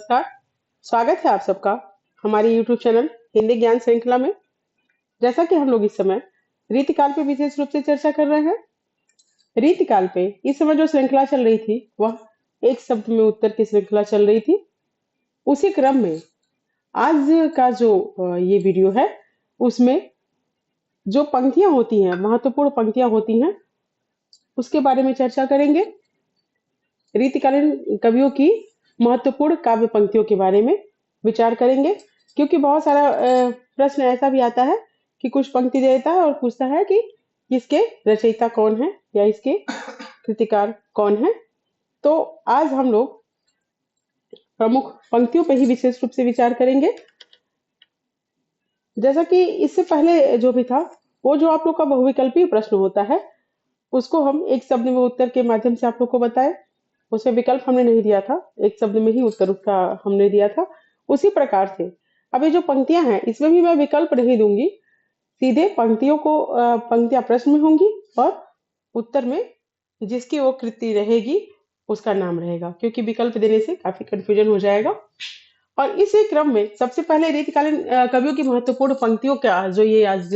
नमस्कार। स्वागत है आप सबका हमारे YouTube चैनल हिंदी ज्ञान श्रृंखला में। जैसा कि हम लोग इस समय रीतिकाल पे विशेष रूप से चर्चा कर रहे हैं। रीतिकाल पे इस समय जो श्रृंखला चल रही थी वह एक शब्द में उत्तर की श्रृंखला चल रही थी। उसी क्रम में आज का जो ये वीडियो है उसमें जो पंक्तियां होती हैं, महत्वपूर्ण पंक्तियां होती हैं, उसके बारे में चर्चा करेंगे। रीतिकालीन कवियों की महत्वपूर्ण काव्य पंक्तियों के बारे में विचार करेंगे, क्योंकि बहुत सारा प्रश्न ऐसा भी आता है कि कुछ पंक्ति देता है और पूछता है कि इसके रचयिता कौन है या इसके कृतिकार कौन है। तो आज हम लोग प्रमुख पंक्तियों पर ही विशेष रूप से विचार करेंगे। जैसा कि इससे पहले जो भी था, वो जो आप लोग का बहुविकल्पीय प्रश्न होता है उसको हम एक शब्द में उत्तर के माध्यम से आप लोग को बताएं। उसमें विकल्प हमने नहीं दिया था, एक शब्द में ही उत्तर उसका हमने दिया था। उसी प्रकार से अब ये जो पंक्तियां हैं इसमें भी मैं विकल्प नहीं दूंगी, सीधे पंक्तियां प्रश्न में होंगी और उत्तर में जिसकी वो कृति रहेगी उसका नाम रहेगा, क्योंकि विकल्प देने से काफी कंफ्यूजन हो जाएगा। और इसी क्रम में सबसे पहले रीतिकालीन कवियों की महत्वपूर्ण पंक्तियों का जो ये आज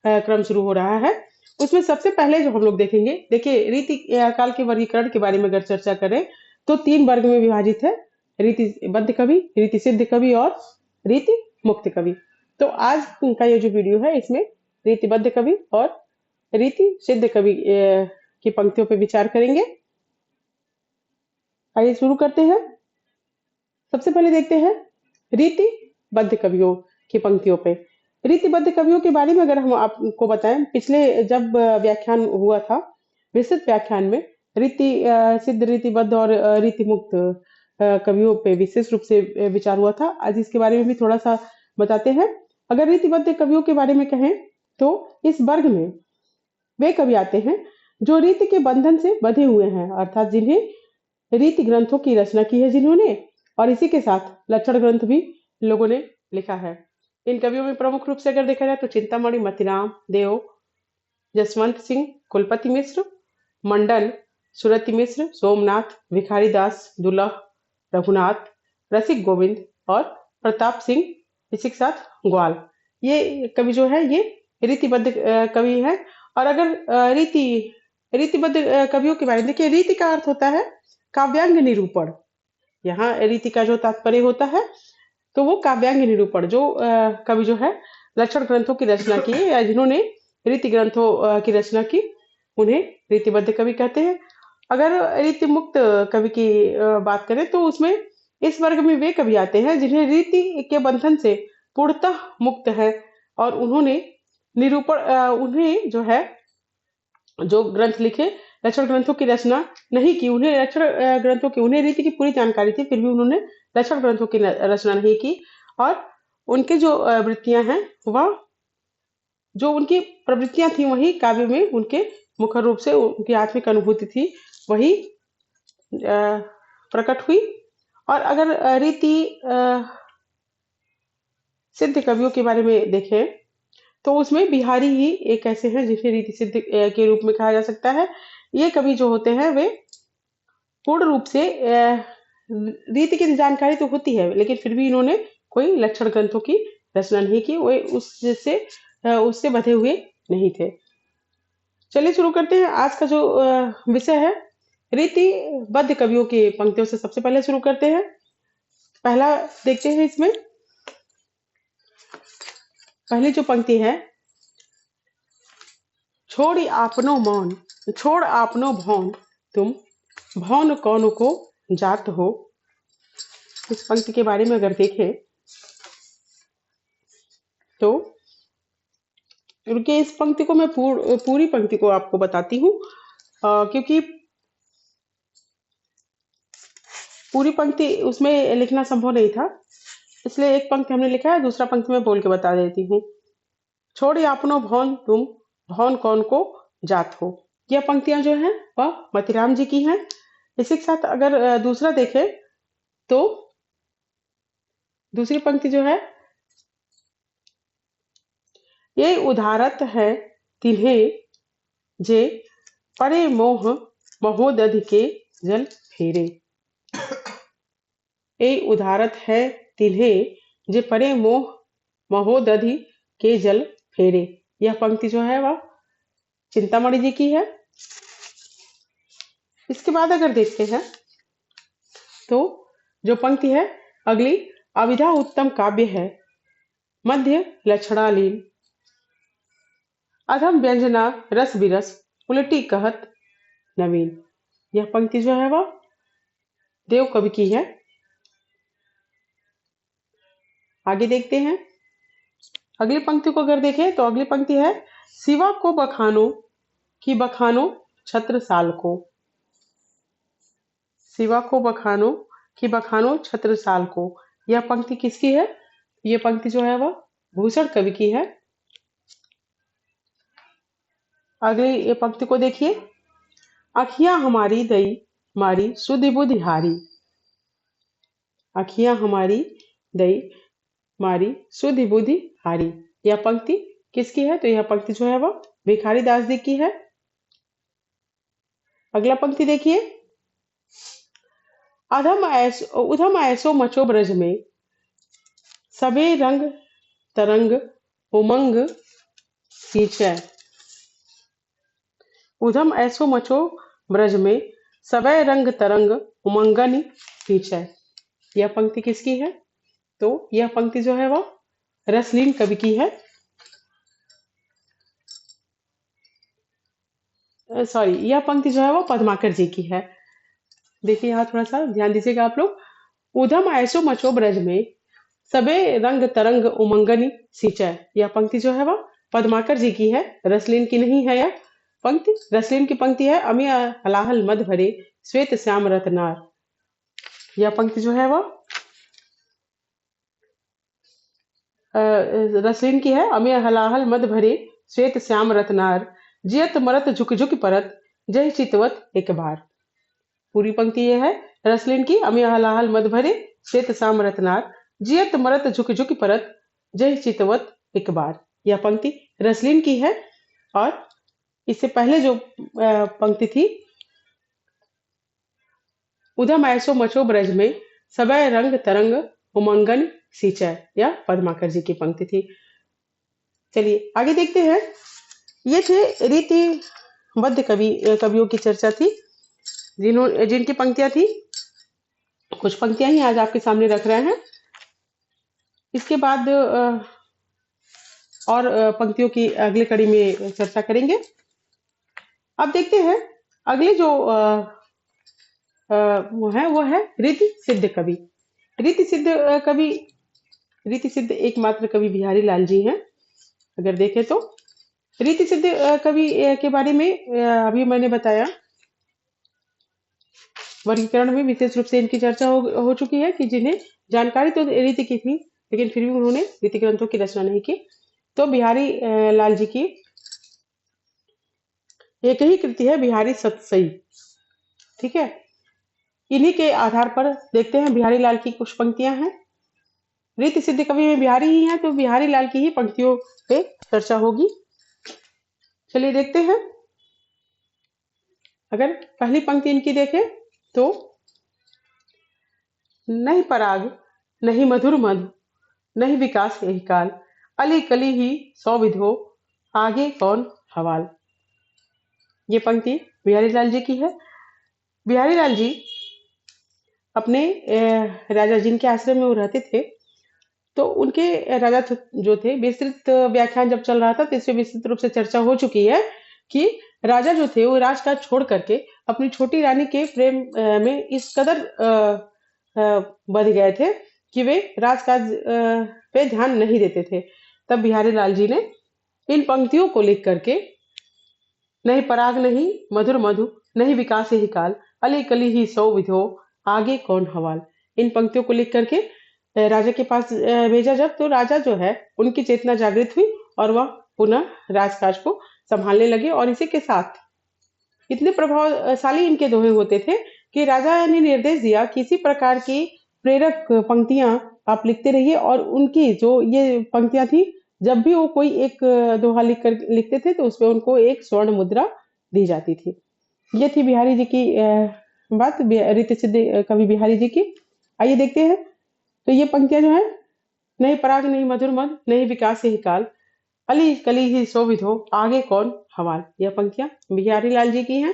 क्रम शुरू हो रहा है, उसमें सबसे पहले जो हम लोग देखेंगे, देखिए रीति काल के वर्गीकरण के बारे में अगर चर्चा करें तो 3 वर्ग में विभाजित है: रीतिबद्ध कवि, रीति सिद्ध कवि और रीति मुक्त कवि। तो आज का ये जो वीडियो है इसमें रीतिबद्ध कवि और रीति सिद्ध कवि की पंक्तियों पर विचार करेंगे। आइए शुरू करते हैं। सबसे पहले देखते हैं रीतिबद्ध कवियों की पंक्तियों पे। रीतिबद्ध कवियों के बारे में अगर हम आपको बताएं, पिछले जब व्याख्यान हुआ था, विस्तृत व्याख्यान में रीति सिद्ध, रीतिबद्ध और रीति मुक्त कवियों पे विशेष रूप से विचार हुआ था। आज इसके बारे में भी थोड़ा सा बताते हैं। अगर रीतिबद्ध कवियों के बारे में कहें तो इस वर्ग में वे कवि आते हैं जो रीति के बंधन से बंधे हुए हैं, अर्थात जिन्हें रीति ग्रंथों की रचना की है जिन्होंने, और इसी के साथ लक्षण ग्रंथ भी लोगों ने लिखा है। इन कवियों में प्रमुख रूप से अगर देखा जाए तो चिंतामणि, मतीराम देव, जसवंत सिंह, कुलपति मिश्र, मंडल, सुरति मिश्र, सोमनाथ, भिखारी दास, दुल्लह, रघुनाथ, रसिक गोविंद और प्रताप सिंह, इसी के साथ ग्वाल, ये कवि जो है ये रीतिबद्ध कवि है। और अगर रीतिबद्ध कवियों के बारे में देखिए, रीति का अर्थ होता है काव्यांग निरूपण। यहाँ रीति का जो तात्पर्य होता है तो वो काव्यांग निरूपण, जो कवि जो है लक्षण ग्रंथों की रचना की है या जिन्होंने रीति ग्रंथों की रचना की, उन्हें रीतिबद्ध कवि कहते हैं। अगर रीति मुक्त कवि की बात करें तो उसमें इस वर्ग में वे कवि आते हैं जिन्हें रीति के बंधन से पूर्णतः मुक्त है और उन्होंने उन्हें जो है जो ग्रंथ लिखे, लक्षण ग्रंथों की रचना नहीं की, उन्हें लक्षण ग्रंथों की, उन्हें रीति की पूरी जानकारी थी, फिर भी उन्होंने लक्षण ग्रंथों की रचना नहीं की। और उनके जो वृत्तियां हैं वह, जो उनकी प्रवृत्तियां थी वही काव्य में उनके मुख्य रूप से उनकी आत्मिक अनुभूति थी वही प्रकट हुई। और अगर रीति सिद्ध कवियों के बारे में देखें तो उसमें बिहारी ही एक ऐसे हैं जिसे रीति सिद्ध के रूप में कहा जा सकता है। ये कवि जो होते हैं वे पूर्ण रूप से रीति की जानकारी तो होती है, लेकिन फिर भी इन्होंने कोई लक्षण ग्रंथों की रचना नहीं की, वे उससे बंधे हुए नहीं थे। चलिए शुरू करते हैं। आज का जो विषय है रीतिबद्ध कवियों की पंक्तियों से सबसे पहले शुरू करते हैं। पहला देखते हैं, इसमें पहली जो पंक्ति है, छोड़ आपनो भौन, तुम भौन कौन को जात हो। इस पंक्ति के बारे में अगर देखें तो रुकिए, इस पंक्ति को मैं पूरी पंक्ति को आपको बताती हूँ, क्योंकि पूरी पंक्ति उसमें लिखना संभव नहीं था, इसलिए एक पंक्ति हमने लिखा है, दूसरा पंक्ति मैं बोल के बता देती हूँ। छोड़ आपनो भौन, तुम भौन कौन को जात हो। यह पंक्तियां जो हैं वह मतीराम जी की हैं। इसी के साथ अगर दूसरा देखें तो दूसरी पंक्ति जो है, ये उदारत है तिन्हें जे परे मोह महोदधि के जल फेरे। ए उदारत है तिन्हें जे परे मोह महोदधि के जल फेरे। यह पंक्ति जो है वह चिंतामणि जी की है। इसके बाद अगर देखते हैं तो जो पंक्ति है अगली, अविधा उत्तम काव्य है, मध्य लक्षणालीन, अधम व्यंजना रस बिरस, उलटी कहत नवीन। यह पंक्ति जो है वह देव कवि की है। आगे देखते हैं अगली पंक्ति को। अगर देखें तो अगली पंक्ति है, शिवा को बखानो कि बखानो छत्र साल को। शिवा को बखानो कि बखानो छत्र साल को। यह पंक्ति किसकी है? यह पंक्ति जो है वह भूषण कवि की है। अगली ये पंक्ति को देखिए, अखियां हमारी दई मारी सुधि बुधि हारी। अखियां हमारी दई मारी सुधि बुधि हारी। यह पंक्ति किसकी है? तो यह पंक्ति जो है वह भिखारी दास जी की है। अगला पंक्ति देखिए, उधम ऐसो मचो ब्रज में, सबे रंग तरंग उमंग सींचै। उधम ऐसो मचो ब्रज में, सबे रंग तरंग उमंगनि सींचै। यह पंक्ति किसकी है? तो यह पंक्ति जो है वह रसलीन कवि की है। सॉरी, यह पंक्ति जो है वह पद्माकर जी की है। देखिए यहाँ थोड़ा सा ध्यान दीजिएगा आप लोग। उधम ऐसो मचो ब्रज में, सबे रंग तरंग उमंगनि सींचै। यह पंक्ति जो है वह पद्माकर जी की है, रसलीन की नहीं है। यह पंक्ति रसलीन की पंक्ति है, अमी हलाहल मद भरे श्वेत श्याम रतनार। यह पंक्ति जो है वह रसलीन की है, अमी हलाहल मद भरे श्वेत श्याम रतनार, जियत मरत झुक झुक परत जय चितवत एक बार। पूरी पंक्ति यह है रसलीन की, अमी हलाहल मद भरे श्वेत श्याम रतनार, जियत मरत झुक झुक परत जय चितवत एक बार। यह पंक्ति रसलीन की है। और इससे पहले जो पंक्ति थी, उधम ऐसो मचो ब्रज में, सबे रंग तरंग उमंगन सींचै, यह पद्माकर जी की पंक्ति थी। चलिए आगे देखते हैं। ये थे रीतिबद्ध कवियों की चर्चा थी, जिनकी पंक्तियां थी। कुछ पंक्तियां ही आज आपके सामने रख रहे हैं। इसके बाद और पंक्तियों की अगली कड़ी में चर्चा करेंगे। अब देखते हैं अगले जो वो है रीति सिद्ध कवि। रीति सिद्ध कवि, रीति सिद्ध एकमात्र कवि बिहारी लाल जी हैं। अगर देखें तो रीति सिद्ध कवि के बारे में अभी मैंने बताया, वर्गीकरण में विशेष रूप से इनकी चर्चा हो चुकी है कि जिन्हें जानकारी तो रीति की थी, लेकिन फिर भी उन्होंने रीति ग्रंथों की रचना नहीं की। तो बिहारी लाल जी की एक ही कृति है, बिहारी सतसई। ठीक है, इन्हीं के आधार पर देखते हैं बिहारी लाल की कुछ पंक्तियां हैं। रीति सिद्ध कवि में बिहारी ही हैं, तो बिहारी लाल की ही पंक्तियों पे चर्चा होगी। चलिए देखते हैं। अगर पहली पंक्ति इनकी देखें तो, नहीं पराग नहीं मधुर मधु, नहीं विकास यही काल, अली कली ही सौ विधो, आगे कौन हवाल। ये पंक्ति बिहारी लाल जी की है। बिहारी लाल जी अपने राजा जिनके आश्रम में वो रहते थे, तो उनके राजा जो थे, विस्तृत व्याख्यान जब चल रहा था तो इसमें विस्तृत रूप से चर्चा हो चुकी है कि राजा जो थे वो राजकाज छोड़ करके अपनी छोटी रानी के प्रेम में इस कदर बध गए थे कि वे राजकाज पे ध्यान नहीं देते थे। तब बिहारी लाल जी ने इन पंक्तियों को लिख करके, नहीं पराग नहीं मधुर मधु, नहीं विकास यही काल, अली कली ही सौ विधो, आगे कौन हवाल, इन पंक्तियों को लिख करके राजा के पास भेजा। जब तो राजा जो है उनकी चेतना जागृत हुई और वह पुनः राजकाज को संभालने लगे। और इसी के साथ इतने प्रभावशाली इनके दोहे होते थे कि राजा ने निर्देश दिया कि इसी प्रकार की प्रेरक पंक्तियां आप लिखते रहिए। और उनकी जो ये पंक्तियां थी, जब भी वो कोई एक दोहा लिखते थे तो उसमें उनको एक स्वर्ण मुद्रा दी जाती थी। ये थी बिहारी जी की बात, रीति सिद्ध कवि बिहारी जी की। आइए देखते हैं। तो ये पंक्तियां जो है, नहीं पराग नहीं मधुर मद नहीं विकास यही काल, अली कली ही शोभित हो आगे कौन हवाल। यह पंक्तियां बिहारी लाल जी की हैं।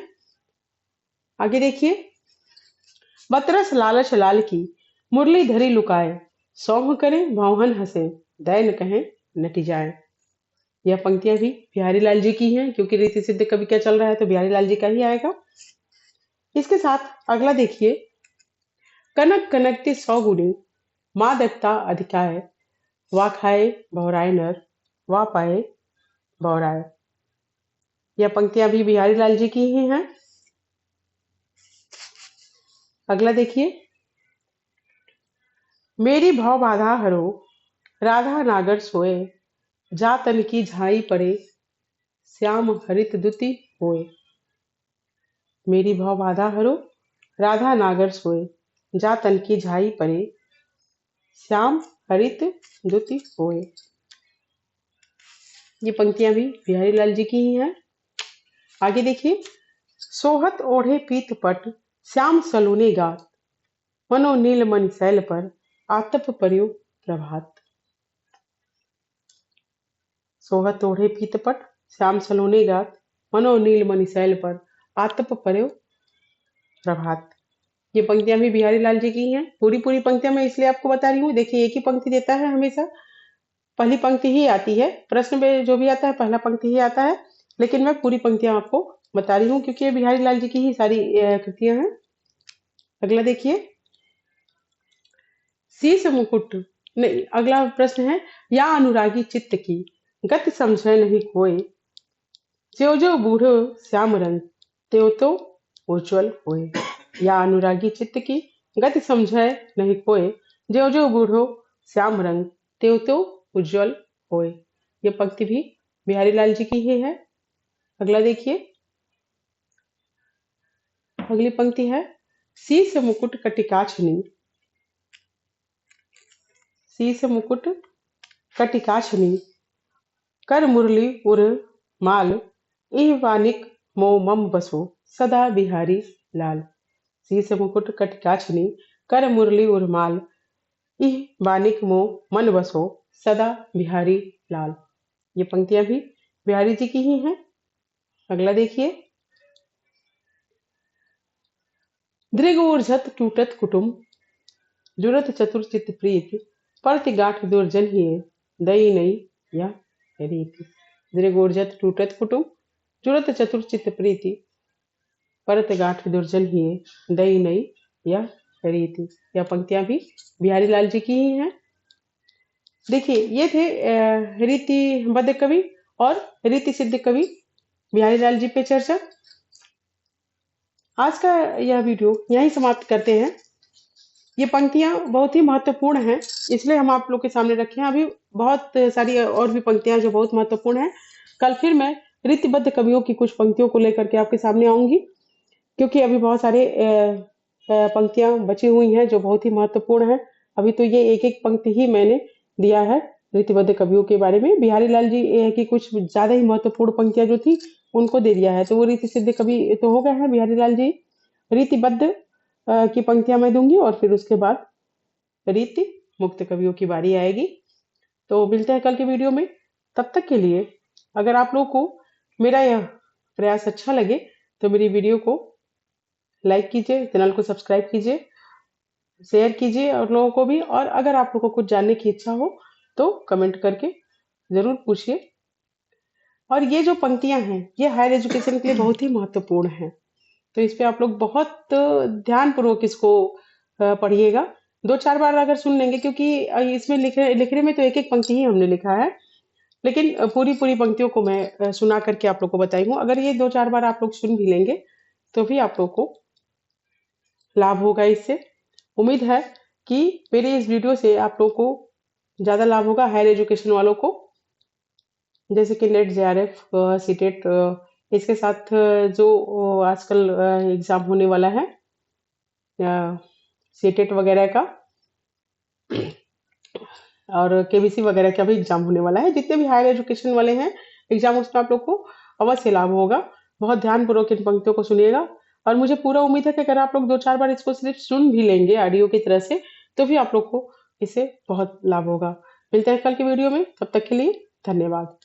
आगे देखिए। बतरस लालच लाल की मुरली धरी लुकाए, सौंह करे भौहन हंसे दैन कहें नटी जाए। यह पंक्तियां भी बिहारी लाल जी की हैं, क्योंकि रीति सिद्ध कवि क्या चल रहा है तो बिहारी लाल जी का ही आएगा। इसके साथ अगला देखिए। कनक कनकती सौ गुणी माँ देवता अधिकाय, वा खाए बहुराय नर वा पाए बहुराय। यह पंक्तियां भी बिहारी लाल जी की ही हैं। अगला देखिए। मेरी भव बाधा हरो राधा नागर सोए, जा तन की झाई पड़े श्याम हरित दुति होए। मेरी भव बाधा हरो राधा नागर सोए, जा तन की झाई पड़े श्याम हरित दुति होए। ये पंक्तियां भी बिहारी लाल जी की ही हैं। आगे देखिए। सोहत ओढ़े पीत पट श्याम सलूने गात, मनो नील मन शैल पर आतप पर्यो प्रभात। सोहत ओढ़े पीत पट श्याम सलूने गात, मनो नील मन शैल पर आतप पर्यो प्रभात। ये पंक्तियां भी बिहारी लाल जी की हैं। पूरी पूरी पंक्तियां मैं इसलिए आपको बता रही हूँ। देखिए, एक ही पंक्ति देता है हमेशा, पहली पंक्ति ही आती है। प्रश्न में जो भी आता है पहला पंक्ति ही आता है, लेकिन मैं पूरी पंक्तियां आपको बता रही हूँ क्योंकि ये बिहारी लाल जी की ही सारी कृतियां हैं। अगला देखिए। शीश मुकुट, नहीं, अगला प्रश्न है। या अनुरागी चित्त की गति समझे नहीं कोय, ज्यो ज्यो बूढ़ो श्याम रंग त्यों तो उज्ज्वल होए। या अनुरागी चित्त की गति समझे नहीं कोय, ज्यो ज्यो बूढ़ो श्याम रंग त्यों तो उज्ज्वल होए। ये पंक्ति भी बिहारी लाल जी की ही है। अगला देखिए। अगली पंक्ति है। शीश मुकुट कटिकाछनी, शीश मुकुट कटिकाछनी कर मुरली उर माल, इह वानिक मो मम बसो सदा बिहारी लाल। शीश मुकुट कटिकाछनी कर मुरली उर माल, इह वानिक मो मन बसो सदा बिहारी लाल। ये पंक्तियां भी बिहारी जी की ही हैं। अगला देखिए। दृग ऊर्जत टूटत कुटुम जुरत चतुर चित प्रीत, परति गांठ दुर्जन हिए दई नई या रीति। दृग ऊर्जत टूटत कुटुम जुरत चतुर चित प्रीति, परत गांठ दुर्जन हिए दई नई या रीति। यह पंक्तियां भी बिहारी लाल जी की ही हैं। देखिए, ये थे रीतिबद्ध कवि और रीति सिद्ध कवि बिहारी लाल जी पे चर्चा। आज का यह वीडियो यहीं समाप्त करते हैं। ये पंक्तियां बहुत ही महत्वपूर्ण हैं, इसलिए हम आप लोग के सामने रखे हैं। अभी बहुत सारी और भी पंक्तियां जो बहुत महत्वपूर्ण हैं। कल फिर मैं रीतिबद्ध कवियों की कुछ पंक्तियों को लेकर के आपके सामने आऊंगी, क्योंकि अभी बहुत सारे पंक्तियां बची हुई हैं जो बहुत ही महत्वपूर्ण हैं। अभी तो ये एक एक पंक्ति ही मैंने दिया है रीतिबद्ध कवियों के बारे में। बिहारी लाल जी की कुछ ज्यादा ही महत्वपूर्ण पंक्तियां जो थी उनको दे दिया है, तो वो रीति सिद्ध कवि तो हो गए हैं बिहारी लाल जी। रीतिबद्ध की पंक्तियां मैं दूंगी और फिर उसके बाद रीति मुक्त कवियों की बारी आएगी। तो मिलते हैं कल के वीडियो में। तब तक के लिए अगर आप लोगों को मेरा यह प्रयास अच्छा लगे तो मेरी वीडियो को लाइक कीजिए, चैनल को सब्सक्राइब कीजिए, शेयर कीजिए और लोगों को भी। और अगर आप लोगों को कुछ जानने की इच्छा हो तो कमेंट करके जरूर पूछिए। और ये जो पंक्तियां हैं ये हायर एजुकेशन के लिए बहुत ही महत्वपूर्ण है, तो इस पे आप लोग बहुत ध्यान पूर्वक इसको पढ़िएगा। 2-4 बार अगर सुन लेंगे, क्योंकि इसमें लिखने में तो एक एक पंक्ति ही हमने लिखा है, लेकिन पूरी पूरी पंक्तियों को मैं सुना करके आप लोग को बताई हूँ। अगर ये 2-4 बार आप लोग सुन भी लेंगे तो भी आप लोग को लाभ होगा इससे। उम्मीद है कि मेरे इस वीडियो से आप लोग को ज्यादा लाभ होगा, हायर एजुकेशन वालों को, जैसे कि नेट जेआरएफ सीटेट, इसके साथ जो आजकल एग्जाम होने वाला है सीटेट वगैरह का और केबीसी वगैरह का भी एग्जाम होने वाला है। जितने भी हायर एजुकेशन वाले हैं एग्जाम, उसमें आप लोग को अवश्य लाभ होगा। बहुत ध्यानपूर्वक इन पंक्तियों को सुनिएगा और मुझे पूरा उम्मीद है कि अगर आप लोग 2-4 बार इसको सिर्फ सुन भी लेंगे ऑडियो की तरह से तो भी आप लोग को इससे बहुत लाभ होगा। मिलते हैं कल की वीडियो में, तब तक के लिए धन्यवाद।